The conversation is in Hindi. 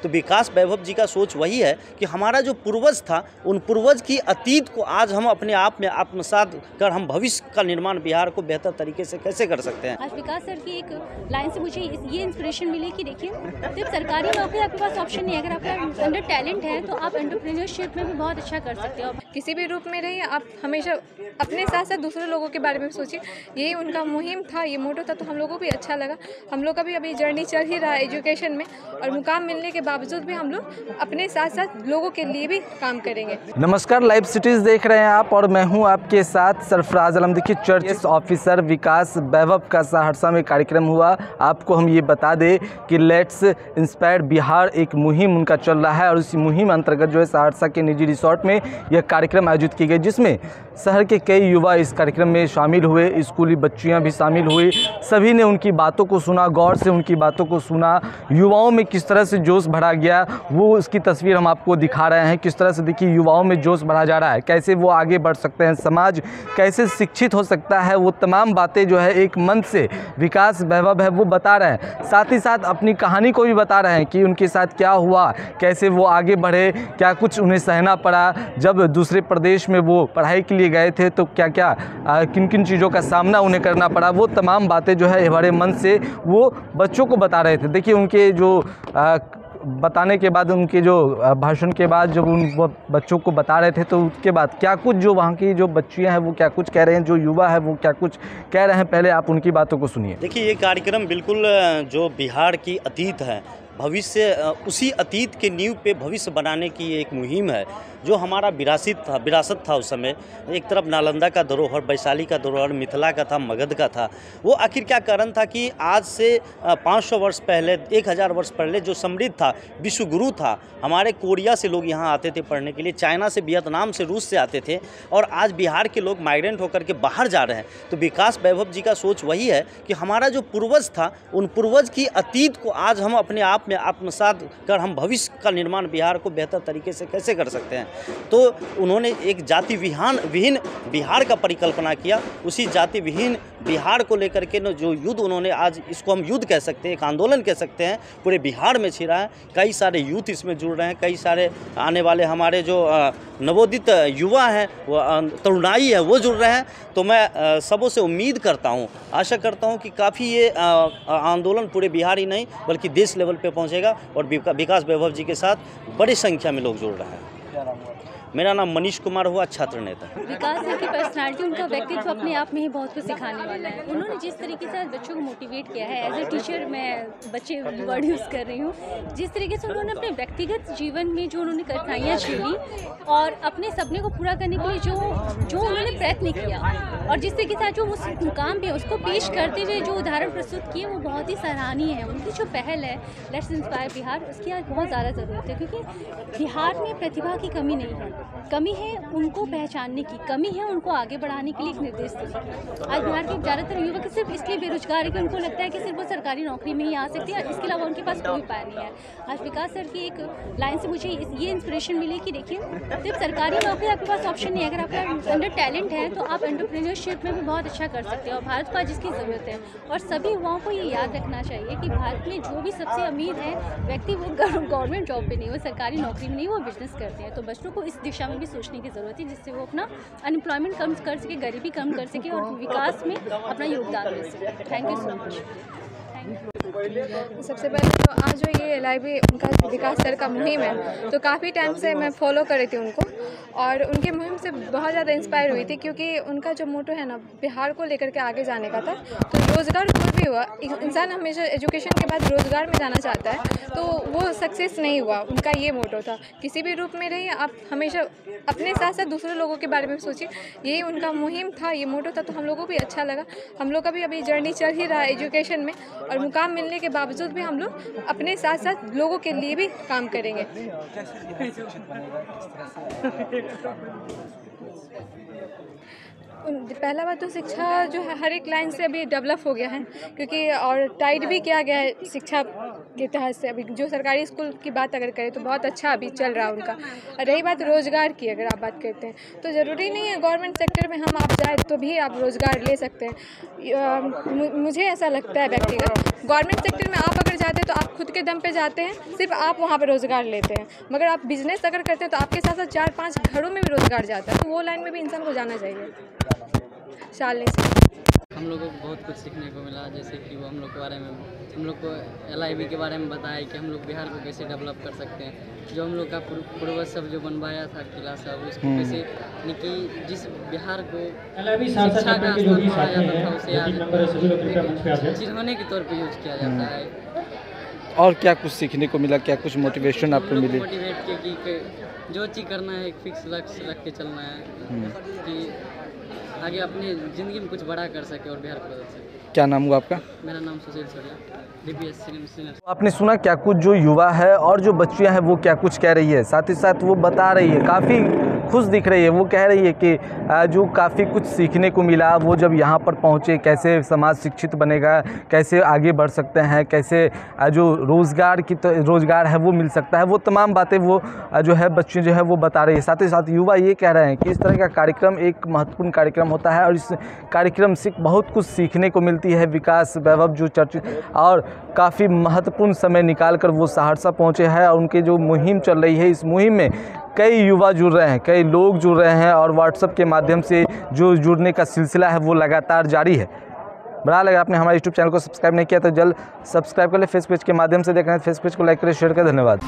तो विकास वैभव जी का सोच वही है कि हमारा जो पूर्वज था, उन पूर्वज की अतीत को आज हम अपने आप में आत्मसात कर हम भविष्य का निर्माण बिहार को बेहतर तरीके से कैसे कर सकते हैं। आज विकास सर की एक लाइन से मुझे ये इंस्पिरेशन मिली कि देखिए, सिर्फ सरकारी नौकरी आपके पास ऑप्शन नहीं है। अगर आपका अंदर टैलेंट है तो आप एंटरप्रेन्योरशिप में भी बहुत अच्छा कर सकते हो। किसी भी रूप में रहिए, आप हमेशा अपने साथ साथ दूसरे लोगों के बारे में सोचिए। यही उनका मुहिम था, ये मोटो था, तो हम लोगों को भी अच्छा लगा। हम लोग का भी अभी जर्नी चल ही रहा है एजुकेशन में, और मुकाम मिलने के बावजूद भी हम लोग अपने साथ साथ लोगों के लिए भी काम करेंगे। नमस्कार, लाइव सिटीज़ देख रहे हैं आप और मैं हूं आपके साथ सरफराज आलम। देखिए, चर्च ऑफिसर विकास वैभव का सहरसा में कार्यक्रम हुआ। आपको हम ये बता दें कि लेट्स इंस्पायर बिहार एक मुहिम उनका चल रहा है और इसी मुहिम अंतर्गत जो है सहरसा के निजी रिसोर्ट में यह कार्यक्रम आयोजित किए गए, जिसमें शहर के कई युवा इस कार्यक्रम में शामिल हुए। स्कूली बच्चियां भी शामिल हुई। सभी ने उनकी बातों को सुना, गौर से उनकी बातों को सुना। युवाओं में किस तरह से जोश भरा गया, वो उसकी तस्वीर हम आपको दिखा रहे हैं। किस तरह से देखिए युवाओं में जोश भरा जा रहा है, कैसे वो आगे बढ़ सकते हैं, समाज कैसे शिक्षित हो सकता है, वो तमाम बातें जो है एक मंच से विकास वैभव है वो बता रहे हैं। साथ ही साथ अपनी कहानी को भी बता रहे हैं कि उनके साथ क्या हुआ, कैसे वो आगे बढ़े, क्या कुछ उन्हें सहना पड़ा। जब दूसरे प्रदेश में वो पढ़ाई के लिए गए थे तो क्या क्या किन किन चीज़ों का सामना उन्हें करना पड़ा, वो तमाम बातें जो है बड़े मन से वो बच्चों को बता रहे थे। देखिए, उनके जो बताने के बाद, उनके जो भाषण के बाद जब वो बच्चों को बता रहे थे, तो उसके बाद क्या कुछ जो वहाँ की जो बच्चियाँ हैं वो क्या कुछ कह रहे हैं, जो युवा है वो क्या कुछ कह रहे हैं, पहले आप उनकी बातों को सुनिए। देखिए, ये कार्यक्रम बिल्कुल जो बिहार की अतीत है, भविष्य, उसी अतीत के नींव पे भविष्य बनाने की एक मुहिम है। जो हमारा विरासत था उस समय, एक तरफ नालंदा का धरोहर, वैशाली का धरोहर, मिथिला का था, मगध का था। वो आखिर क्या कारण था कि आज से 500 वर्ष पहले, 1000 वर्ष पहले जो समृद्ध था, विश्वगुरु था, हमारे कोरिया से लोग यहाँ आते थे पढ़ने के लिए, चाइना से, वियतनाम से, रूस से आते थे, और आज बिहार के लोग माइग्रेंट होकर के बाहर जा रहे हैं। तो विकास वैभव जी का सोच वही है कि हमारा जो पूर्वज था, उन पूर्वज की अतीत को आज हम अपने आप में आत्मसात कर हम भविष्य का निर्माण बिहार को बेहतर तरीके से कैसे कर सकते हैं। तो उन्होंने एक जाति विहीन बिहार का परिकल्पना किया। उसी जाति विहीन बिहार को लेकर के न जो युद्ध उन्होंने, आज इसको हम युद्ध कह सकते हैं, एक आंदोलन कह सकते हैं, पूरे बिहार में छिड़ा है। कई सारे यूथ इसमें जुड़ रहे हैं, कई सारे आने वाले हमारे जो नवोदित युवा हैं, वो तरुणाई है, वो जुड़ रहे हैं। तो मैं सबों से उम्मीद करता हूँ, आशा करता हूँ कि काफ़ी ये आंदोलन पूरे बिहार ही नहीं बल्कि देश लेवल पे पहुँचेगा और विकास वैभव जी के साथ बड़ी संख्या में लोग जुड़ रहे हैं। मेरा नाम मनीष कुमार हुआ, छात्र नेता। विकास सर की पर्सनालिटी, उनका व्यक्तित्व अपने आप में ही बहुत कुछ सिखाने वाला है। उन्होंने जिस तरीके से बच्चों को मोटिवेट किया है, एज ए टीचर मैं बच्चे वर्ड यूज़ कर रही हूँ, जिस तरीके से उन्होंने अपने व्यक्तिगत जीवन में जो उन्होंने कठिनाइयाँ झेली और अपने सपने को पूरा करने के लिए जो उन्होंने प्रयत्न किया, और जिस तरीके से जो उस मुकाम पे उसको पेश करते हुए जो उदाहरण प्रस्तुत किए, वो बहुत ही सराहनीय है। उनकी जो पहल है लेट्स इंस्पायर बिहार, उसकी आज बहुत ज़्यादा ज़रूरत है, क्योंकि बिहार में प्रतिभा की कमी नहीं है, कमी है उनको पहचानने की, कमी है उनको आगे बढ़ाने के लिए एक निर्देश दें। आज बिहार के ज़्यादातर युवक सिर्फ इसलिए बेरोजगार है कि उनको लगता है कि सिर्फ वो सरकारी नौकरी में ही आ सकते हैं, इसके अलावा उनके पास कोई उपाय नहीं है। आज विकास सर की एक लाइन से मुझे ये इंस्पिरेशन मिली कि देखिए, सिर्फ सरकारी नौकरी आपके पास ऑप्शन नहीं है। अगर आपका अंदर टैलेंट है तो आप एंटरप्रेन्योरशिप में भी बहुत अच्छा कर सकते हो। भारत को आज इसकी ज़रूरत है, और सभी युवाओं को ये याद रखना चाहिए कि भारत में जो भी सबसे अमीर है व्यक्ति, वो गवर्नमेंट जॉब पे नहीं, वो सरकारी नौकरी में नहीं, वो बिजनेस करते हैं। तो बच्चों को इस दिशा में भी सोचने की ज़रूरत है, जिससे वो अपना अनएम्प्लॉयमेंट कम कर सके, गरीबी कम कर सके और विकास में अपना योगदान दे सके। Thank you so much. सबसे पहले तो आज जो ये लाइब्रेरी उनका विकास सर का मुहिम है, तो काफ़ी टाइम से मैं फॉलो कर रही थी उनको, और उनकी मुहिम से बहुत ज़्यादा इंस्पायर हुई थी, क्योंकि उनका जो मोटो है ना, बिहार को लेकर के आगे जाने का था। तो रोज़गार कुछ भी हुआ, इंसान हमेशा एजुकेशन के बाद रोज़गार में जाना चाहता है, तो वो सक्सेस नहीं हुआ। उनका ये मोटो था, किसी भी रूप में रहिए, आप हमेशा अपने साथ साथ दूसरे लोगों के बारे में सोचिए। यही उनका मुहिम था, ये मोटो था, तो हम लोगों को भी अच्छा लगा। हम लोग का भी अभी जर्नी चल ही रहा है एजुकेशन में, और मुकाम मिलने के बावजूद भी हम लोग अपने साथ साथ लोगों के लिए भी काम करेंगे। पहला बात तो शिक्षा जो है हर एक लाइन से अभी डेवलप हो गया है, क्योंकि और टाइट भी किया गया है शिक्षा के तहत से। अभी जो सरकारी स्कूल की बात अगर करें तो बहुत अच्छा अभी चल रहा है उनका। रही बात रोज़गार की, अगर आप बात करते हैं तो ज़रूरी नहीं है गवर्नमेंट सेक्टर में हम आप जाए तो भी आप रोज़गार ले सकते हैं। मुझे ऐसा लगता है व्यक्तिगत, गवर्नमेंट सेक्टर में आप अगर जाते हैं तो आप खुद के दम पे जाते हैं, सिर्फ आप वहाँ पे रोज़गार लेते हैं। मगर आप बिजनेस अगर करते हैं तो आपके साथ साथ 4-5 घरों में भी रोज़गार जाता है, तो वो लाइन में भी इंसान को जाना चाहिए। शालिनी से हम लोगों को बहुत कुछ सीखने को मिला, जैसे कि वो हम लोग के बारे में, हम लोग को LIB के बारे में बताया कि हम लोग बिहार को कैसे डेवलप कर सकते हैं। जो हम लोग का पूर्वज सब जो बनवाया था किला सब, उसको कैसे यानी कि जिस बिहार को शिक्षा का स्थान माना जाता था उसे आज चिन्हने के तौर पे यूज किया जाता है। और क्या कुछ सीखने को मिला, क्या कुछ मोटिवेशन आपको मिली? मोटिवेट किया कि जो चीज़ करना है एक फिक्स लक्ष्य रख के चलना है कि आगे अपनी ज़िंदगी में कुछ बड़ा कर सके और बिहार को बदल सके। क्या नाम हुआ आपका? मेरा नाम सुशील सोरिया, DPS सीनियर। आपने सुना क्या कुछ जो युवा है और जो बच्चियां हैं वो क्या कुछ कह रही है, साथ ही साथ वो बता रही है, काफ़ी खुश दिख रही है। वो कह रही है कि जो काफ़ी कुछ सीखने को मिला, वो जब यहाँ पर पहुँचे कैसे समाज शिक्षित बनेगा, कैसे आगे बढ़ सकते हैं, कैसे जो रोज़गार है वो मिल सकता है, वो तमाम बातें वो जो है बच्चे जो है वो बता रही है। साथ ही साथ युवा ये कह रहे हैं कि इस तरह का कार्यक्रम एक महत्वपूर्ण कार्यक्रम होता है और इस कार्यक्रम से बहुत कुछ सीखने को मिलती है। विकास वैभव जो चर्चित और काफ़ी महत्वपूर्ण समय निकाल कर वो सहरसा पहुँचे हैं और उनकी जो मुहिम चल रही है, इस मुहिम में कई युवा जुड़ रहे हैं, कई लोग जुड़ रहे हैं और व्हाट्सएप के माध्यम से जो जुड़ने का सिलसिला है वो लगातार जारी है। बड़ा लगा आपने हमारे यूट्यूब चैनल को सब्सक्राइब नहीं किया तो जल्द सब्सक्राइब कर ले। फेसबुक पेज के माध्यम से देख रहे हैं, फेसबुक पेज को लाइक करें, शेयर करें। धन्यवाद।